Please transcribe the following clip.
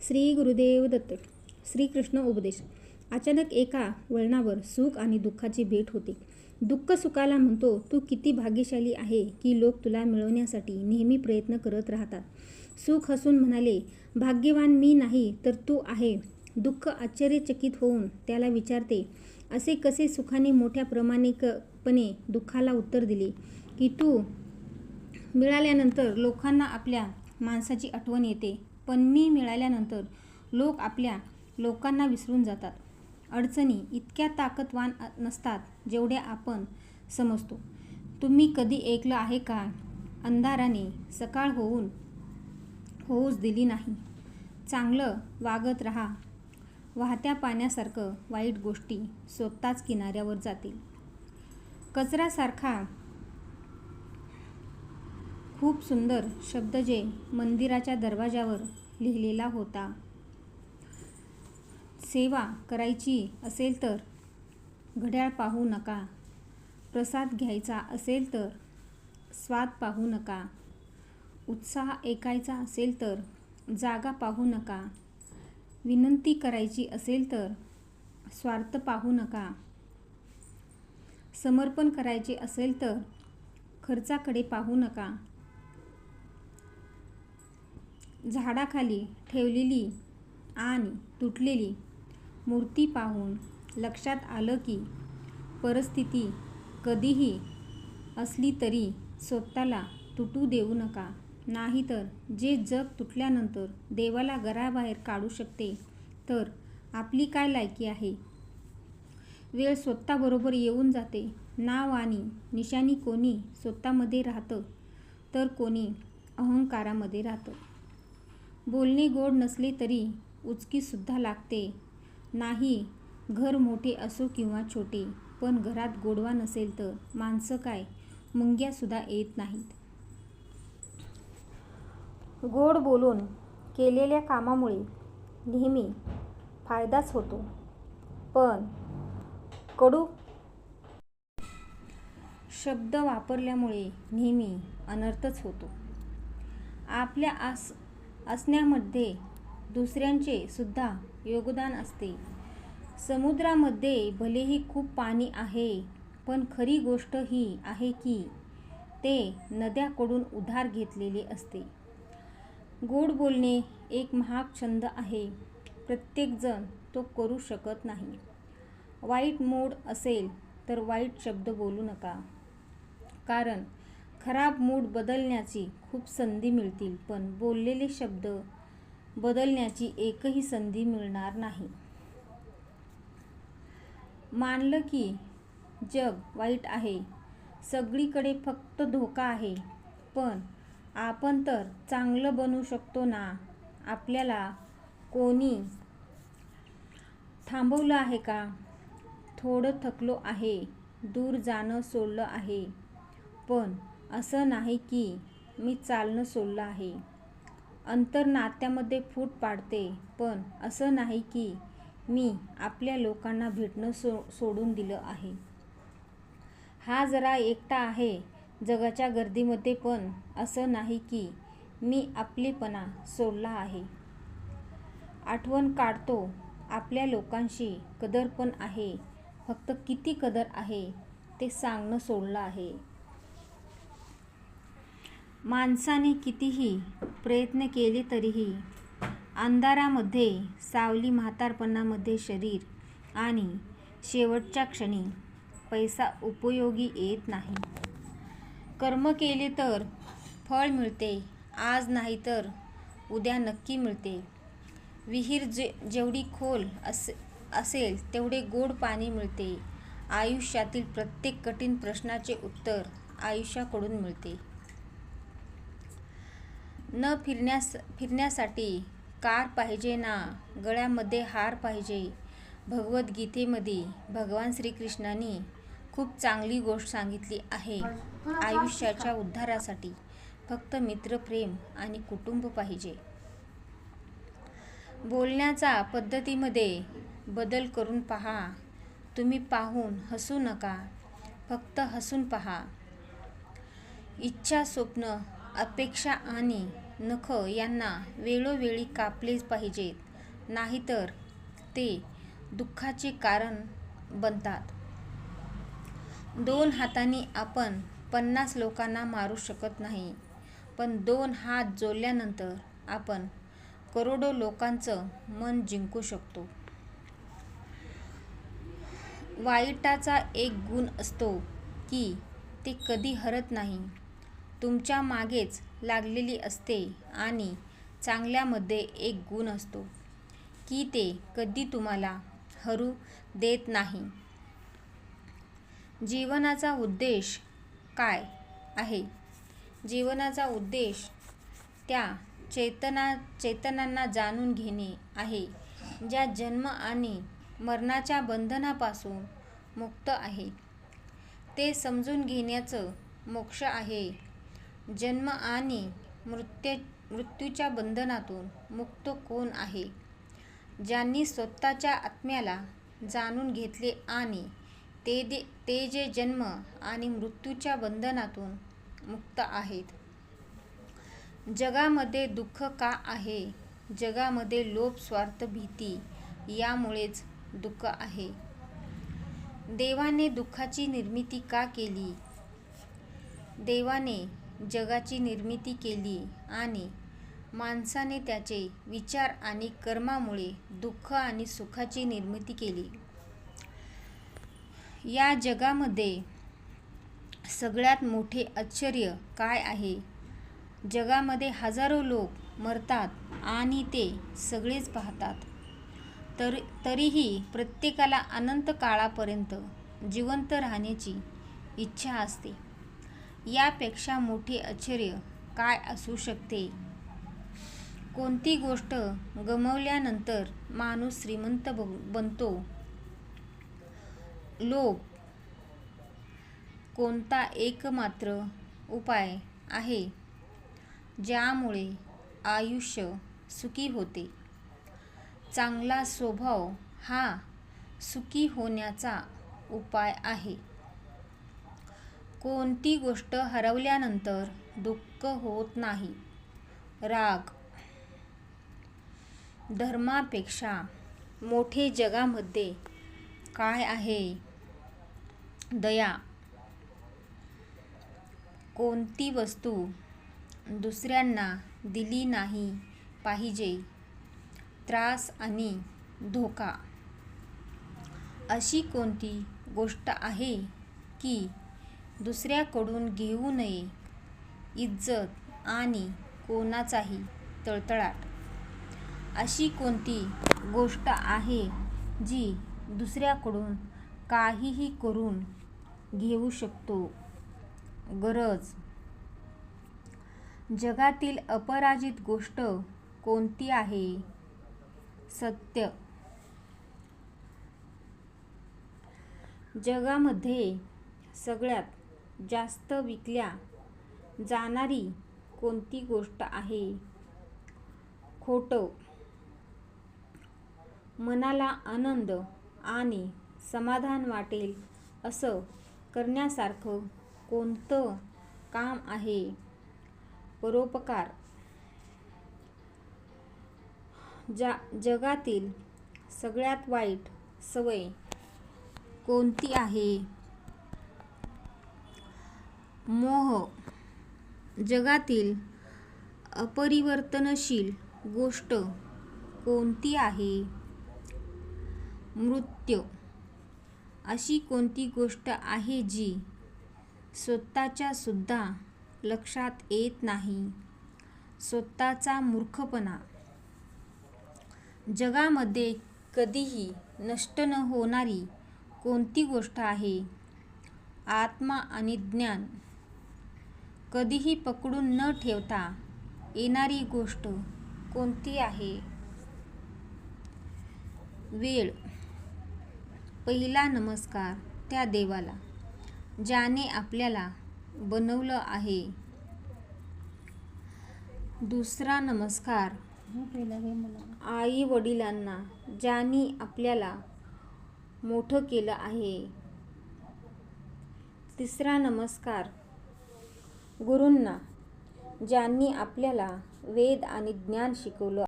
श्री गुरुदेव दत्त. श्रीकृष्ण उपदेश. अचानक एका वळणावर सुख आणि दुःखाची भेट होते. दुःख सुखाला म्हणतो, तू किती भाग्यशाली आहे की लोक तुला मिळवण्यासाठी नेहमी प्रयत्न करत राहतात. सुख हसून म्हणाले, भाग्यवान मी नाही तर तू आहे. दुःख आश्चर्यचकित होऊन त्याला विचारते, असे कसे? सुखाने मोठ्या प्रामाणिकपणे दुःखाला उत्तर दिले की तू मिळाल्यानंतर लोकांना आपल्या माणसाची आठवण येते, पण मी मिळाल्यानंतर लोक आपल्या लोकांना विसरून जातात. अडचणी इतक्या ताकदवान नसतात जेवढ्या आपण समजतो. तुम्ही कधी ऐकलं आहे का, अंधाराने सकाळ होऊच दिली नाही. चांगलं वागत राहा, वाहत्या पाण्यासारखं वाईट गोष्टी स्वतःच किनाऱ्यावर जातील. कचऱ्यासारखा खूप सुंदर शब्द जे मंदिराच्या दरवाजावर लिहिलेला होता. सेवा करायची असेल तर घड्याळ पाहू नका, प्रसाद घ्यायचा असेल तर स्वाद पाहू नका, उत्साह ऐकायचा असेल तर जागा पाहू नका, विनंती करायची असेल तर स्वार्थ पाहू नका, समर्पण करायचे असेल तर खर्चाकडे पाहू नका. झाडाखाली ठेवलेली आणि तुटलेली मूर्ती पाहून लक्षात आलं की परिस्थिती कधीही असली तरी स्वतःला तुटू देऊ नका, नाहीतर जे जग तुटल्यानंतर देवाला घराबाहेर काढू शकते तर आपली काय लायकी आहे. वेळ स्वतःबरोबर येऊन जाते. नाव आणि निशाणी कोणी स्वतःमध्ये राहतं तर कोणी अहंकारामध्ये राहतं. बोलणे गोड नसले तरी उचकीसुद्धा लागते. नाही घर मोठे असो किंवा छोटे, पण घरात गोडवा नसेल तर माणसं काय मुंग्यासुद्धा येत नाहीत. गोड बोलून केलेल्या कामामुळे नेहमी फायदाच होतो, पण कडू शब्द वापरल्यामुळे नेहमी अनर्थच होतो. आपल्या असण्यामध्ये दुसऱ्यांचे सुद्धा योगदान असते. समुद्रामध्ये भलेही खूप पाणी आहे, पण खरी गोष्ट ही आहे की ते नद्यांकडून उधार घेतलेले असते. गोड बोलणे एक महाग छंद आहे. प्रत्येकजण तो करू शकत नाही. वाईट मूड असेल तर वाईट शब्द बोलू नका, कारण खराब मूड बदलण्याची खूप संधी मिळतील, पण बोललेले शब्द बदलण्याची एकही संधी मिळणार नाही. मानलं की जग वाईट आहे, सगळीकडे फक्त धोका आहे, पण आपण तर चांगलं बनू शकतो ना. आपल्याला कोणी थांबवलं आहे का? थोडं थकलो आहे, दूर जाणं सोडलं आहे, पण असं नाही की मी चालणं सोडलं आहे. अंतर नात्यामध्ये फूट पाडते, पण असं नाही की मी आपल्या लोकांना भेटणं सोडून दिलं आहे. हा जरा एकटा आहे जगाच्या गर्दीमध्ये, पण असं नाही की मी आपलेपणा सोडला आहे. आठवण काढतो आपल्या लोकांशी कदर पण आहे, फक्त किती कदर आहे ते सांगणं सोडलं आहे. माणसाने कितीही प्रयत्न केले तरीही अंधारामध्ये सावली, म्हातारपणामध्ये शरीर आणि शेवटच्या क्षणी पैसा उपयोगी येत नाही. कर्म केले तर फळ मिळते, आज नाही तर उद्या नक्की मिळते. विहीर जेवढी खोल असेल तेवढे गोड पाणी मिळते. आयुष्यातील प्रत्येक कठीण प्रश्नाचे उत्तर आयुष्याकडून मिळते. न फिरण्यासाठी कार पाहिजे ना गळ्यामध्ये हार पाहिजे. भगवद्गीतेमध्ये भगवान श्रीकृष्णांनी खूप चांगली गोष्ट सांगितली आहे. आयुष्याच्या उद्धारासाठी फक्त मित्रप्रेम आणि कुटुंब पाहिजे. बोलण्याच्या पद्धतीमध्ये बदल करून पहा. तुम्ही पाहून हसू नका, फक्त हसून पहा. इच्छा, स्वप्न, अपेक्षा आणि नख यांना वेळोवेळी कापलेच पाहिजेत, नाहीतर ते दुःखाचे कारण बनतात. 2 हातांनी आपण 50 लोकांना मारू शकत नाही, पण 2 हात जोडल्यानंतर आपण करोडो लोकांचं मन जिंकू शकतो. वाईटाचा एक गुण असतो की ते कधी हरत नाही, तुमच्या मागेच लागलेली असते, आणि चांगल्यामध्ये एक गुण असतो की ते कधी तुम्हाला हरू देत नाही. जीवनाचा उद्देश काय आहे? जीवनाचा उद्देश त्या चेतनांना जाणून घेणे आहे, ज्या जन्म आणि मरणाच्या बंधनापासून मुक्त आहे. ते समजून घेण्याचं मोक्ष आहे. जन्म आणि मृत्यूच्या बंधनातून मुक्त कोण आहे? ज्यांनी स्वतःच्या आत्म्याला जाणून घेतले आणि ते जे जन्म आणि मृत्यूच्या बंधनातून मुक्त आहेत. जगामध्ये दुःख का आहे? जगामध्ये लोभ, स्वार्थ, भीती यामुळेच दुःख आहे. देवाने दुःखाची निर्मिती का केली? देवाने जगाची निर्मिती केली आणि माणसाने त्याचे विचार आणि कर्मामुळे दुःख आणि सुखाची निर्मिती केली. या जगामध्ये सगळ्यात मोठे आश्चर्य काय आहे? जगामध्ये हजारो लोक मरतात आणि ते सगळेच पाहतात. तरीही प्रत्येकाला अनंत काळापर्यंत जिवंत राहण्याची इच्छा असते. यापेक्षा मोठे आश्चर्य काय असू शकते? कोणती गोष्ट गमावल्यानंतर माणूस श्रीमंत बनतो? लोभ कोणता एकमात्र उपाय आहे ज्यामुळे आयुष्य सुखी होते? चांगला स्वभाव हा सुखी होण्याचा उपाय आहे. कोणती गोष्ट हरवल्यानंतर दुःख होत नाही? राग. धर्मापेक्षा मोठे जगामध्ये काय आहे? दया. कोणती वस्तू दुसऱ्यांना दिली नाही पाहिजे? त्रास आणि धोका. अशी कोणती गोष्ट आहे की दुसऱ्याकडून घेऊ नये? इज्जत आणि कोणाचाही तळतळाट. अशी कोणती गोष्ट आहे जी दुसऱ्याकडून काहीही करून घेऊ शकतो? गरज. जगातील अपराजित गोष्ट कोणती आहे? सत्य. जगामध्ये सगळ्यात जास्त विकल्या जाणारी कोणती गोष्ट आहे? खोटं. मनाला आनंद आणि समाधान वाटेल असं करण्यासारखं कोणतं काम आहे? परोपकार. जगातील सगळ्यात वाईट सवय कोणती आहे? मोह. जगातील अपरिवर्तनशील गोष्ट कोणती आहे? मृत्यू. अशी कोणती गोष्ट आहे जी स्वतःच्या सुद्धा लक्षात येत नाही? स्वतःचा मूर्खपणा. जगामध्ये कधीही नष्ट न होणारी कोणती गोष्ट आहे? आत्मा आणि ज्ञान. कधीही पकडून न ठेवता येणारी गोष्ट कोणती आहे? वेळ. पहिला नमस्कार त्या देवाला ज्याने आपल्याला बनवलं आहे. दुसरा नमस्कार आई वडिलांना ज्यांनी आपल्याला मोठं केलं आहे. तिसरा नमस्कार गुरूंना ज्यांनी आपल्याला वेद आणि ज्ञान शिकवलं